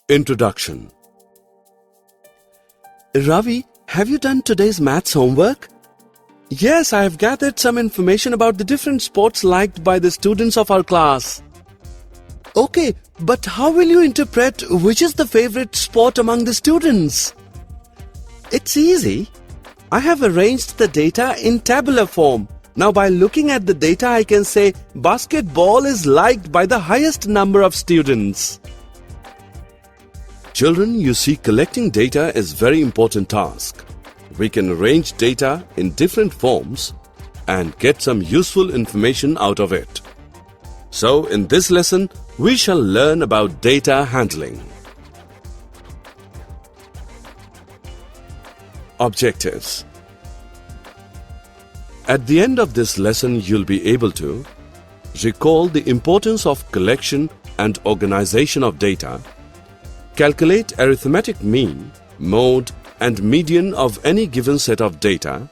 Introduction. Ravi, have you done today's maths homework? Yes, I have gathered some information about the different sports liked by the students of our class. Okay, but how will you interpret which is the favorite sport among the students? It's easy. I have arranged the data in tabular form. Now by looking at the data, I can say basketball is liked by the highest number of students. Children, you see, collecting data is a very important task. We can arrange data in different forms and get some useful information out of it. So, in this lesson, we shall learn about data handling. Objectives. At the end of this lesson, you'll be able to recall the importance of collection and organization of data, calculate arithmetic mean, mode, and median of any given set of data,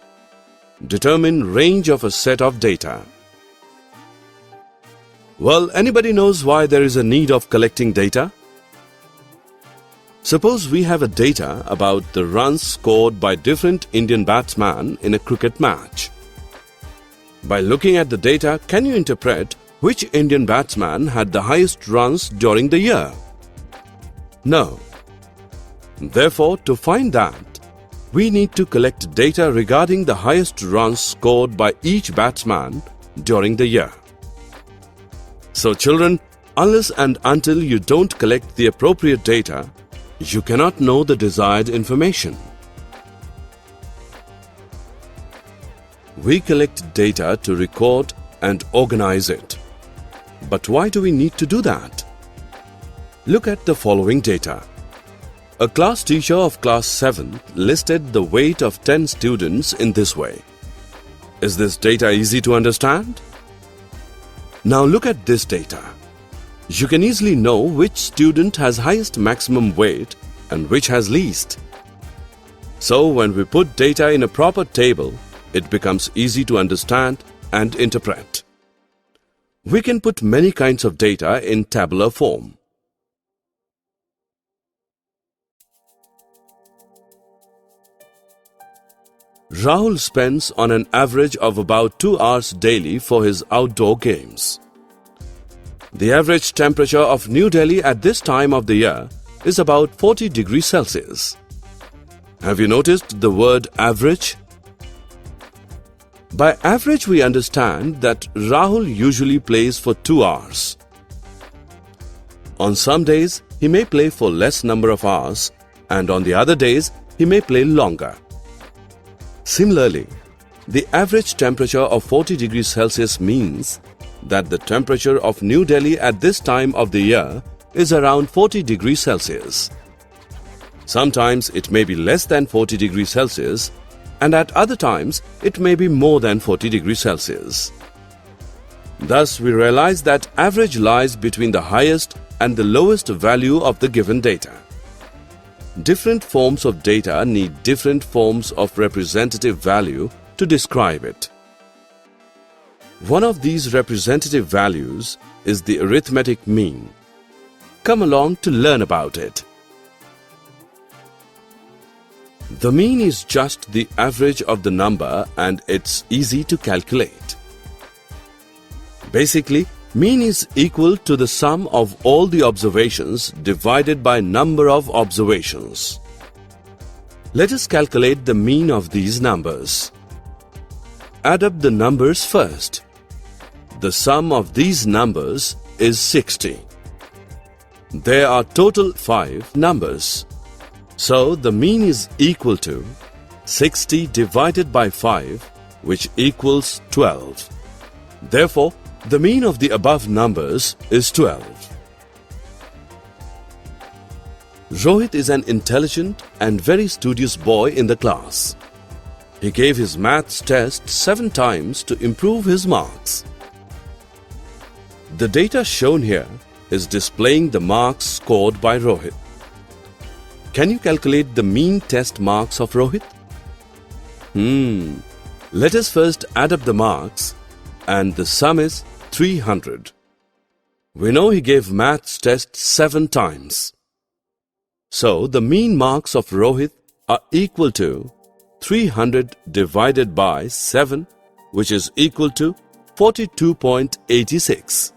determine range of a set of data. Well, anybody knows why there is a need of collecting data? Suppose we have a data about the runs scored by different Indian batsmen in a cricket match. By looking at the data, can you interpret which Indian batsman had the highest runs during the year? No. Therefore, to find that, we need to collect data regarding the highest runs scored by each batsman during the year. So children, unless and until you don't collect the appropriate data, you cannot know the desired information. We collect data to record and organize it. But why do we need to do that? Look at the following data. A class teacher of class 7 listed the weight of 10 students in this way. Is this data easy to understand? Now look at this data. You can easily know which student has highest maximum weight and which has least. So when we put data in a proper table, it becomes easy to understand and interpret. We can put many kinds of data in tabular form. Rahul spends on an average of about 2 hours daily for his outdoor games. The average temperature of New Delhi at this time of the year is about 40 degrees Celsius. Have you noticed the word average? By average, we understand that Rahul usually plays for 2 hours. On some days, he may play for less number of hours, and on the other days, he may play longer. Similarly, the average temperature of 40 degrees Celsius means that the temperature of New Delhi at this time of the year is around 40 degrees Celsius. Sometimes it may be less than 40 degrees Celsius, and at other times it may be more than 40 degrees Celsius. Thus, we realize that average lies between the highest and the lowest value of the given data. Different forms of data need different forms of representative value to describe it. One of these representative values is the arithmetic mean. Come along to learn about it. The mean is just the average of the number and it's easy to calculate. Basically, mean is equal to the sum of all the observations divided by number of observations. Let us calculate the mean of these numbers. Add up the numbers first. The sum of these numbers is 60. There are total 5 numbers. So the mean is equal to 60 divided by 5, which equals 12. Therefore, the mean of the above numbers is 12. Rohit is an intelligent and very studious boy in the class. He gave his maths test 7 times to improve his marks. The data shown here is displaying the marks scored by Rohit. Can you calculate the mean test marks of Rohit? Let us first add up the marks, and the sum is 300. We know he gave maths test 7 times. So the mean marks of Rohit are equal to 300 divided by 7, which is equal to 42.86.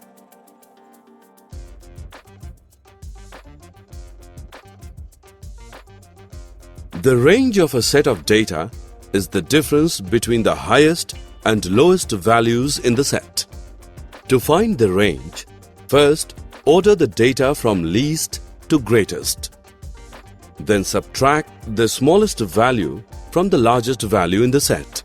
The range of a set of data is the difference between the highest and lowest values in the set. To find the range, first order the data from least to greatest. Then subtract the smallest value from the largest value in the set.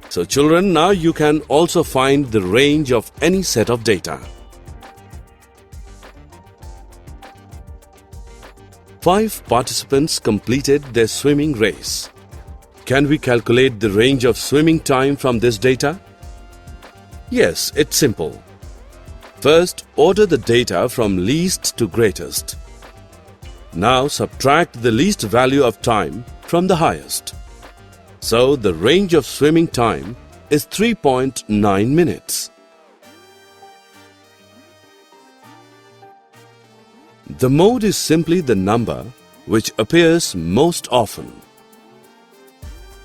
So children, now you can also find the range of any set of data. 5 participants completed their swimming race. Can we calculate the range of swimming time from this data? Yes, it's simple. First, order the data from least to greatest. Now subtract the least value of time from the highest. So the range of swimming time is 3.9 minutes. The mode is simply the number which appears most often.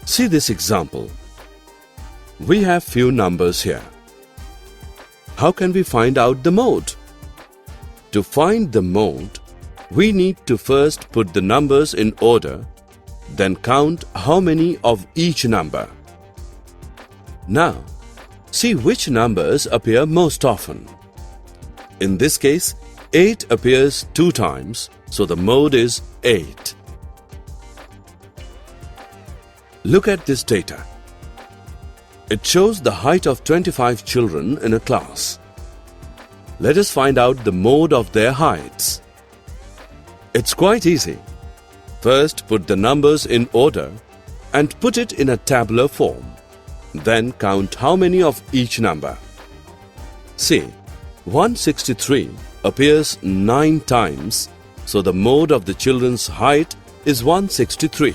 See this example. We have few numbers here. How can we find out the mode? To find the mode, we need to first put the numbers in order, then count how many of each number. Now, see which numbers appear most often. In this case, 8 appears 2 times, so the mode is 8. Look at this data. It shows the height of 25 children in a class. Let us find out the mode of their heights. It's quite easy. First, put the numbers in order and put it in a tabular form. Then count how many of each number. See, 163 appears 9 times, so the mode of the children's height is 163.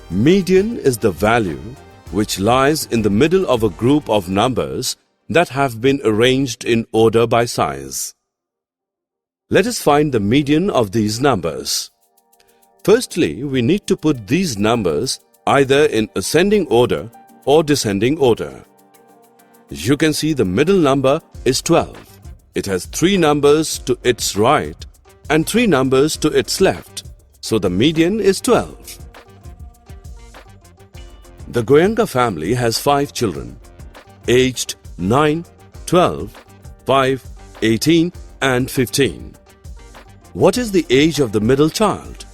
Median is the value which lies in the middle of a group of numbers that have been arranged in order by size. Let us find the median of these numbers. Firstly, we need to put these numbers either in ascending order or descending order. You can see the middle number is 12. It has 3 numbers to its right and 3 numbers to its left, so the median is 12. The Goenka family has 5 children, aged 9, 12, 5, 18 and 15. What is the age of the middle child?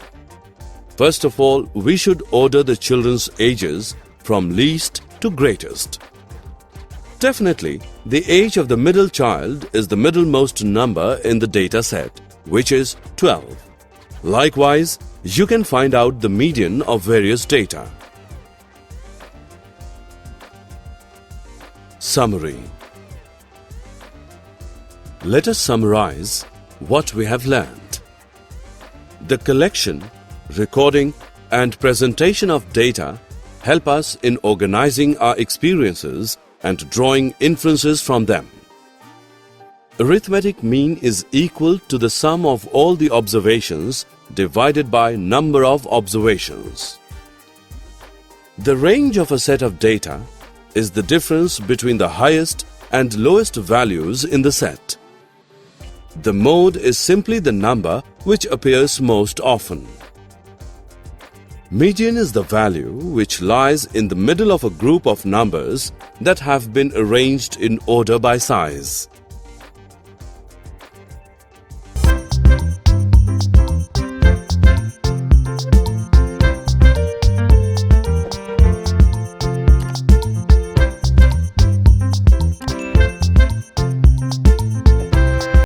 First of all, we should order the children's ages from least to greatest. Definitely, the age of the middle child is the middlemost number in the data set, which is 12. Likewise, you can find out the median of various data. Summary. Let us summarize what we have learned. The collection, recording and presentation of data help us in organizing our experiences and drawing inferences from them. Arithmetic mean is equal to the sum of all the observations divided by number of observations. The range of a set of data is the difference between the highest and lowest values in the set. The mode is simply the number which appears most often. Median is the value which lies in the middle of a group of numbers that have been arranged in order by size.